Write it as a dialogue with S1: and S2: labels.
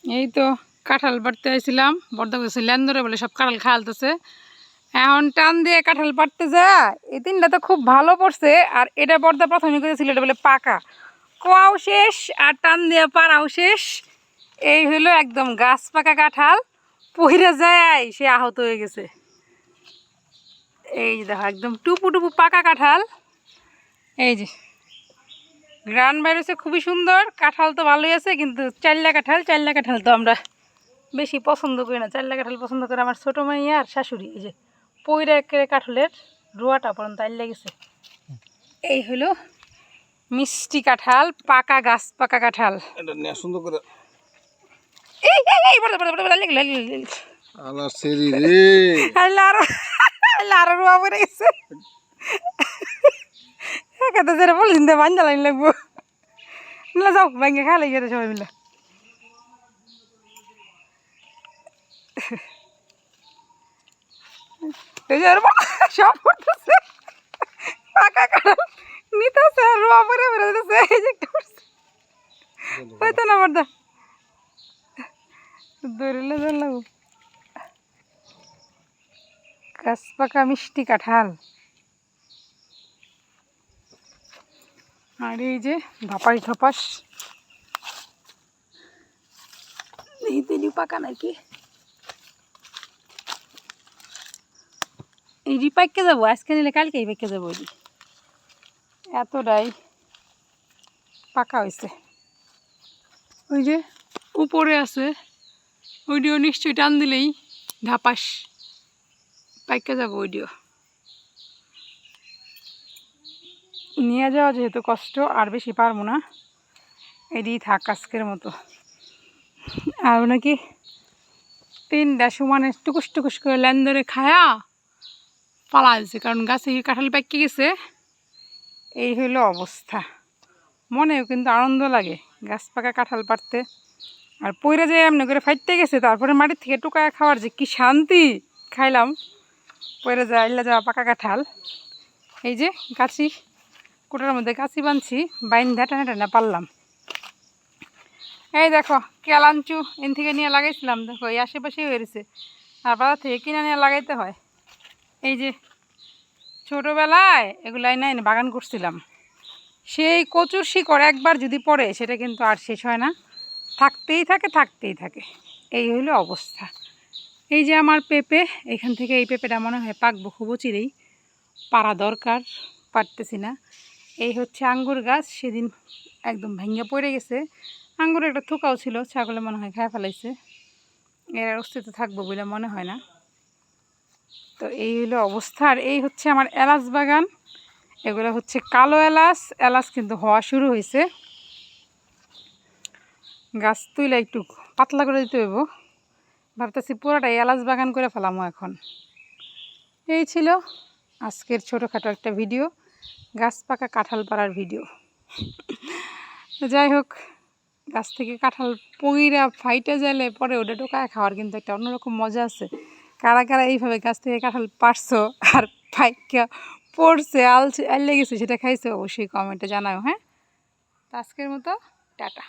S1: এই তো কাঁঠাল পাড়তে আইছিলাম, বর্দা বলছে লেন্দরে বলে সব কাঁঠাল খালতেছে। এখন টান দিয়ে কাঁঠাল পাড়তে যা এই তিনটা তো খুব ভালো পড়ছে, আর এটা বর্দা প্রথমে করেছিল এটা বলে পাকা, কোয়াও শেষ আর টান দিয়ে পাড়াও শেষ। এই হলো একদম গাছ পাকা কাঁঠাল, পইরা যায় সে আহত হয়ে গেছে। এই যে দেখো একদম টুপু টুপু পাকা কাঁঠাল। এই যে গ্রান বাইরেছে খুবই সুন্দর, কাঁঠাল তো ভালোই আছে, কিন্তু চাল্লা কাঁঠাল তো আমরা বেশি পছন্দ করি না। চাল্লা কাঁঠাল পছন্দ করে আমার ছোটো মাইয়া আর শাশুড়ি। এই যে পইরা একেবারে কাঁঠালের রোয়াটা পর্যন্ত আইল লেগেছে। এই হলো মিষ্টি কাঁঠাল, পাকা গাছ পাকা কাঁঠাল।
S2: সুন্দর করে
S1: রোয়া পড়ে গেছে, লাগবো না, যাও ব্যাঙ্গে খালে গেছে সবাই মিলে। সব করতেছে পাকা কাঁঠাল নিতেছে আর রোয়া পরে বেড়ে দিতেছে। এই যে হইতো না বর্দা ধরলে ধর লাগবো। গাছ পাকা মিষ্টি কাঁঠাল। আর এই যে ভাপাস ধপাস তেলি পাকা নাকি, এই পাইকে যাবো আজকে নিলে কালকে এই পাইকে যাবো। এতটাই পাকা হয়েছে। ওই যে উপরে আছে ওইটিও নিশ্চয়ই টান দিলেই ধাপাস পাইকে যাবো। ওইটিও নিয়ে যাওয়া যেহেতু কষ্ট, আর বেশি পারবো না, এটি থাক আজকের মতো। আর নাকি তিনটা সমানে টুকুস টুকুস করে ল্যান ধরে খায়া পালা যাচ্ছে, কারণ গাছে কাঁঠাল পাইকে গেছে। এই হইলো অবস্থা। মনেও কিন্তু আনন্দ লাগে গাছ পাকা কাঁঠাল পাড়তে, আর পইরা যে এমনি করে ফাইটতে গেছে, তারপরে মাটির থেকে টুকায় খাওয়ার যে কি শান্তি। খাইলাম পইরা যা আইলা যাওয়া পাকা কাঁঠাল। এই যে গাছি কোটার মধ্যে গাছি বানছি, বাইন্ধা টানা টানা পারলাম। এই দেখো কেলাঞ্চু এন থেকে নিয়ে লাগাইছিলাম, দেখো এই আশেপাশেই হয়েছে, আর বাজার থেকে কিনে নিয়ে লাগাইতে হয়। এই যে ছোটোবেলায় এগুলাই না এনে বাগান করছিলাম, সেই কচুর শিকড় একবার যদি পড়ে সেটা কিন্তু আর শেষ হয় না, থাকতেই থাকে। এই হইলো অবস্থা। এই যে আমার পেঁপে, এখান থেকে এই পেঁপেটা মনে হয় পাকবো খুব চিরেই, পাড়া দরকার, পারতেছি না। এই হচ্ছে আঙ্গুর গাছ, সেদিন একদম ভেঙে পড়ে গেছে। আঙ্গুরের একটা থোকাও ছিল, ছাগলে মনে হয় খায় ফেলাইছে, এর অস্তিত্ব থাকবো বলে মনে হয় না। তো এই হলো অবস্থা। আর এই হচ্ছে আমার এলাচ বাগান, এগুলো হচ্ছে কালো এলাচ কিন্তু হওয়া শুরু হয়েছে। গাছ তুইলে একটু পাতলা করে দিতে হইব, ভাবতেছি পুরোটাই এলাচ বাগান করে ফেলামো এখন। এই ছিল আজকের ছোটোখাটো একটা ভিডিও, গাছ পাকা কাঁঠাল পাড়ার ভিডিও। যাই হোক, গাছ থেকে কাঁঠাল পইরা ফাইটে গেলে পরে ওটা টোকায় খাওয়ার কিন্তু একটা অন্যরকম মজা আছে। কারা কারা এইভাবে গাছ থেকে কাঁঠাল পারছো আর ফাইকা পড়ছে আললে গেছে সেটা খাইছে, অবশ্যই কমেন্টে জানাও। হ্যাঁ, আজকের মতো টাটা।